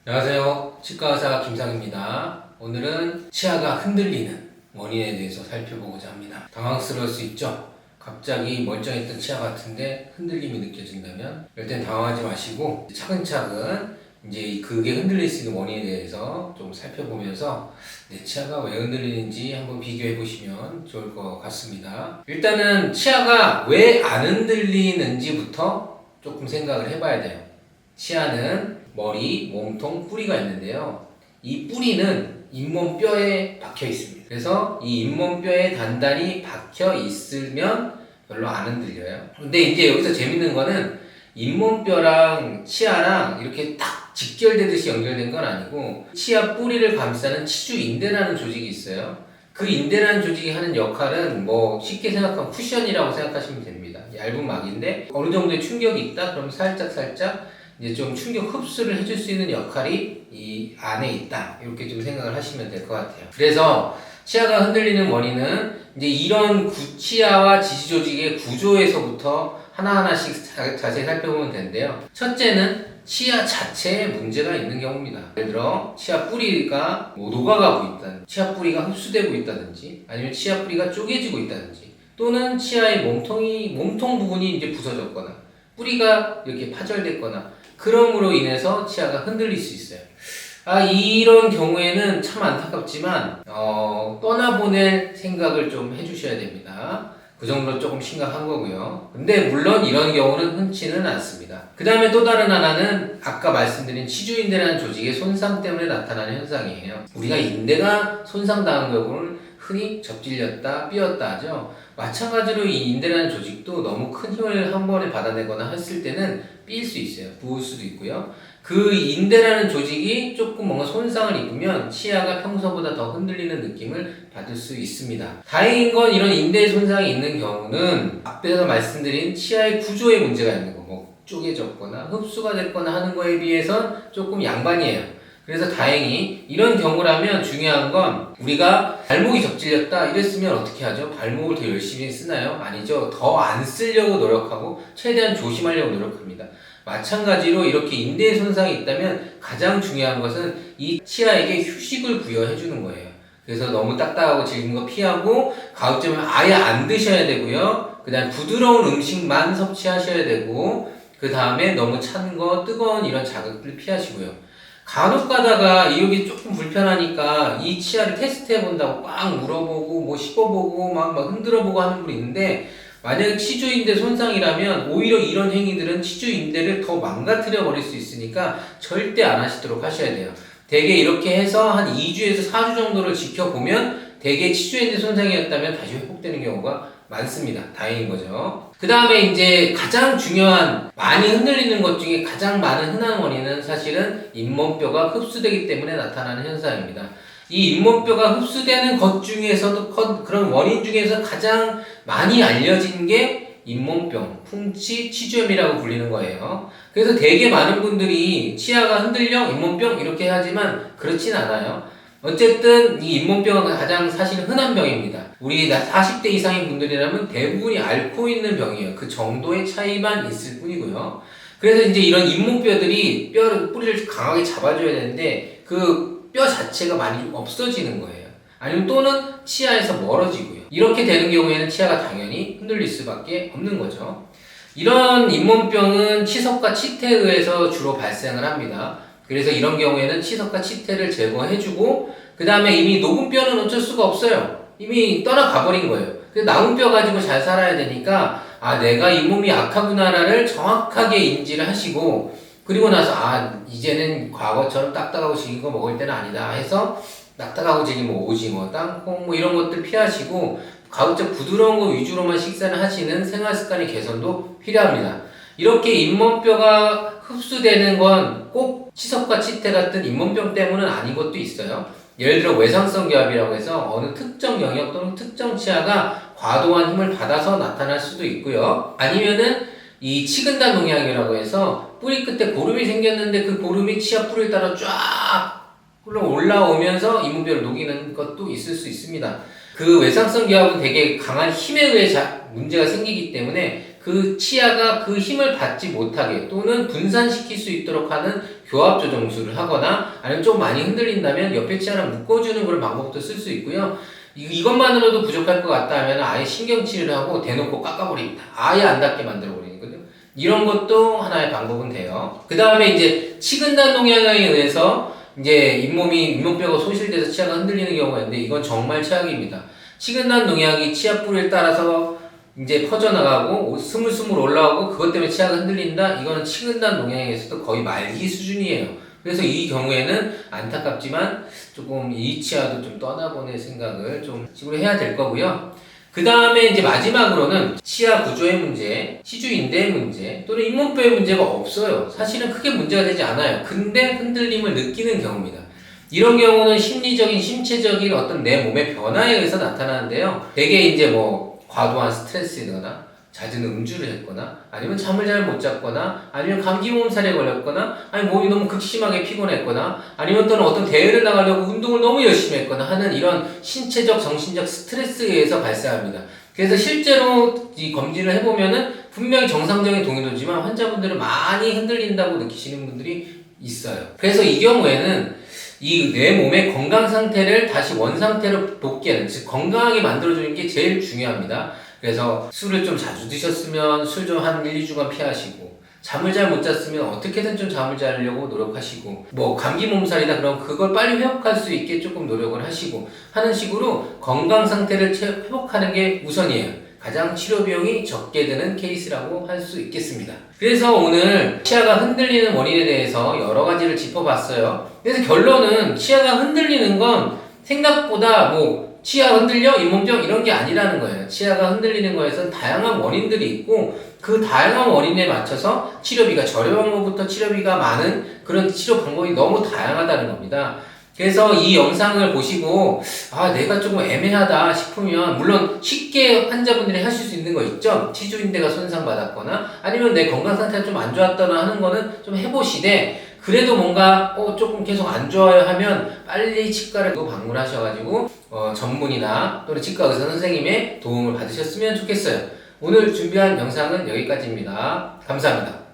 안녕하세요. 치과의사 김상입니다. 오늘은 치아가 흔들리는 원인에 대해서 살펴보고자 합니다. 당황스러울 수 있죠? 갑자기 멀쩡했던 치아 같은데 흔들림이 느껴진다면 일단 당황하지 마시고 차근차근 이제 그게 흔들릴 수 있는 원인에 대해서 좀 살펴보면서 내 치아가 왜 흔들리는지 한번 비교해 보시면 좋을 것 같습니다. 일단은 치아가 왜 안 흔들리는지부터 조금 생각을 해봐야 돼요. 치아는 머리, 몸통, 뿌리가 있는데요. 이 뿌리는 잇몸뼈에 박혀 있습니다. 그래서 이 잇몸뼈에 단단히 박혀 있으면 별로 안 흔들려요. 근데 이제 여기서 재밌는 거는 잇몸뼈랑 치아랑 이렇게 딱 직결되듯이 연결된 건 아니고 치아 뿌리를 감싸는 치주인대라는 조직이 있어요. 그 인대라는 조직이 하는 역할은 뭐 쉽게 생각하면 쿠션이라고 생각하시면 됩니다. 얇은 막인데 어느 정도의 충격이 있다? 그럼 살짝 이제 좀 충격 흡수를 해줄 수 있는 역할이 이 안에 있다. 이렇게 좀 생각을 하시면 될 것 같아요. 그래서 치아가 흔들리는 원인은 이제 이런 치아와 지지 조직의 구조에서부터 하나하나씩 자세히 살펴보면 되는데요. 첫째는 치아 자체에 문제가 있는 경우입니다. 예를 들어 치아 뿌리가 뭐 녹아가고 있다든지 치아 뿌리가 흡수되고 있다든지 아니면 치아 뿌리가 쪼개지고 있다든지 또는 치아의 몸통 부분이 이제 부서졌거나 뿌리가 이렇게 파절됐거나 그럼으로 인해서 치아가 흔들릴 수 있어요. 이런 경우에는 참 안타깝지만 떠나보낼 생각을 좀 해주셔야 됩니다. 그 정도로 조금 심각한 거고요. 근데 물론 이런 경우는 흔치는 않습니다. 그 다음에 또 다른 하나는 아까 말씀드린 치주인대라는 조직의 손상 때문에 나타나는 현상이에요. 우리가 인대가 손상당한 경우는 흔히 접질렸다, 삐었다 하죠. 마찬가지로 이 인대라는 조직도 너무 큰 힘을 한 번에 받아내거나 했을 때는 삘 수 있어요. 부을 수도 있고요. 그 인대라는 조직이 조금 뭔가 손상을 입으면 치아가 평소보다 더 흔들리는 느낌을 받을 수 있습니다. 다행인 건 이런 인대 손상이 있는 경우는 앞에서 말씀드린 치아의 구조에 문제가 있는 거, 뭐 쪼개졌거나 흡수가 됐거나 하는 거에 비해선 조금 양반이에요. 그래서 다행히 이런 경우라면 중요한 건 우리가 발목이 접질렸다 이랬으면 어떻게 하죠? 발목을 더 열심히 쓰나요? 아니죠. 더 안 쓰려고 노력하고 최대한 조심하려고 노력합니다. 마찬가지로 이렇게 인대에 손상이 있다면 가장 중요한 것은 이 치아에게 휴식을 부여해 주는 거예요. 그래서 너무 딱딱하고 질긴 거 피하고 가급적이면 아예 안 드셔야 되고요. 그 다음 부드러운 음식만 섭취하셔야 되고 그 다음에 너무 찬 거, 뜨거운 이런 자극들 피하시고요. 간혹 가다가 여기 조금 불편하니까 이 치아를 테스트 해본다고 꽉 물어보고 뭐 씹어보고 막 흔들어보고 하는 분이 있는데 만약에 치주인대 손상이라면 오히려 이런 행위들은 치주인대를 더 망가뜨려 버릴 수 있으니까 절대 안 하시도록 하셔야 돼요. 대개 이렇게 해서 한 2주에서 4주 정도를 지켜보면 대개 치주인대 손상이었다면 다시 회복되는 경우가 많습니다. 다행인 거죠. 그 다음에 이제 가장 중요한 많이 흔들리는 것 중에 가장 많은 흔한 원인은 사실은 잇몸뼈가 흡수되기 때문에 나타나는 현상입니다. 이 잇몸뼈가 흡수되는 것 중에서도 그런 원인 중에서 가장 많이 알려진 게 잇몸병, 풍치, 치주염이라고 불리는 거예요. 그래서 되게 많은 분들이 치아가 흔들려 잇몸병 이렇게 하지만 그렇진 않아요. 어쨌든 이 잇몸병은 가장 사실 흔한 병입니다. 우리 40대 이상인 분들이라면 대부분이 앓고 있는 병이에요. 그 정도의 차이만 있을 뿐이고요. 그래서 이제 이런 잇몸뼈들이 뿌리를 강하게 잡아줘야 되는데 그 뼈 자체가 많이 좀 없어지는 거예요. 아니면 또는 치아에서 멀어지고요. 이렇게 되는 경우에는 치아가 당연히 흔들릴 수밖에 없는 거죠. 이런 잇몸병은 치석과 치태에 의해서 주로 발생을 합니다. 그래서 이런 경우에는 치석과 치태를 제거해주고 그 다음에 이미 녹은 뼈는 어쩔 수가 없어요. 이미 떠나가 버린 거예요. 그래서 남은 뼈 가지고 잘 살아야 되니까 내가 잇몸이 약하구나를 정확하게 인지를 하시고 그리고 나서 이제는 과거처럼 딱딱하고 질긴 거 먹을 때는 아니다 해서 딱딱하고 질긴 뭐 오징어, 땅콩 뭐 이런 것들 피하시고 가급적 부드러운 거 위주로만 식사를 하시는 생활 습관의 개선도 필요합니다. 이렇게 잇몸뼈가 흡수되는 건 꼭 치석과 치태 같은 잇몸병 때문은 아닌 것도 있어요. 예를 들어 외상성 결합이라고 해서 어느 특정 영역 또는 특정 치아가 과도한 힘을 받아서 나타날 수도 있고요. 아니면은 이 치근단 농약이라고 해서 뿌리 끝에 고름이 생겼는데 그 고름이 치아 뿌리를 따라 쫙 올라오면서 잇몸뼈를 녹이는 것도 있을 수 있습니다. 그 외상성 기압은 되게 강한 힘에 의해 문제가 생기기 때문에 그 치아가 그 힘을 받지 못하게 또는 분산시킬 수 있도록 하는 교합 조정술을 하거나 아니면 좀 많이 흔들린다면 옆에 치아를 묶어주는 그런 방법도 쓸 수 있고요. 이것만으로도 부족할 것 같다 하면 아예 신경치료를 하고 대놓고 깎아버립니다. 아예 안 닿게 만들어버리거든요. 이런 것도 하나의 방법은 돼요. 그 다음에 이제 치근단 농약에 의해서 이제 잇몸뼈가 소실돼서 치아가 흔들리는 경우가 있는데 이건 정말 최악입니다. 치근단 농약이 치아 뿌리를 따라서 이제 퍼져나가고 스물스물 올라오고 그것 때문에 치아가 흔들린다? 이거는 치근단 농약에서도 거의 말기 수준이에요. 그래서 이 경우에는 안타깝지만 조금 이 치아도 좀 떠나보낼 생각을 좀 식으로 해야 될 거고요. 그 다음에 이제 마지막으로는 치아 구조의 문제, 치주인대의 문제 또는 잇몸뼈의 문제가 없어요. 사실은 크게 문제가 되지 않아요. 근데 흔들림을 느끼는 경우입니다. 이런 경우는 심리적인, 신체적인 어떤 내 몸의 변화에 의해서 나타나는데요. 대개 이제 뭐 과도한 스트레스거나 잦은 음주를 했거나 아니면 잠을 잘 못 잤거나 아니면 감기 몸살에 걸렸거나 아니면 몸이 너무 극심하게 피곤했거나 아니면 또는 어떤 대회를 나가려고 운동을 너무 열심히 했거나 하는 이런 신체적, 정신적 스트레스에 의해서 발생합니다. 그래서 실제로 이 검진을 해보면은 분명히 정상적인 동의도지만 환자분들은 많이 흔들린다고 느끼시는 분들이 있어요. 그래서 이 경우에는 이 내 몸의 건강 상태를 다시 원상태로 복귀하는, 즉 건강하게 만들어주는 게 제일 중요합니다. 그래서 술을 좀 자주 드셨으면 술 좀 한 1, 2주간 피하시고 잠을 잘 못 잤으면 어떻게든 좀 잠을 자려고 노력하시고 뭐 감기 몸살이다 그럼 그걸 빨리 회복할 수 있게 조금 노력을 하시고 하는 식으로 건강 상태를 회복하는 게 우선이에요. 가장 치료 비용이 적게 드는 케이스라고 할 수 있겠습니다. 그래서 오늘 치아가 흔들리는 원인에 대해서 여러 가지를 짚어봤어요. 그래서 결론은 치아가 흔들리는 건 생각보다 뭐 치아 흔들려? 잇몸병? 이런 게 아니라는 거예요. 치아가 흔들리는 거에서는 다양한 원인들이 있고 그 다양한 원인에 맞춰서 치료비가 저렴한 것부터 치료비가 많은 그런 치료 방법이 너무 다양하다는 겁니다. 그래서 이 영상을 보시고 내가 조금 애매하다 싶으면 물론 쉽게 환자분들이 하실 수 있는 거 있죠. 치주인대가 손상받았거나 아니면 내 건강 상태가 좀 안 좋았다나 하는 거는 좀 해보시되 그래도 뭔가 조금 계속 안 좋아요 하면 빨리 치과를 방문하셔가지고 전문의나 또는 치과 의사 선생님의 도움을 받으셨으면 좋겠어요. 오늘 준비한 영상은 여기까지입니다. 감사합니다.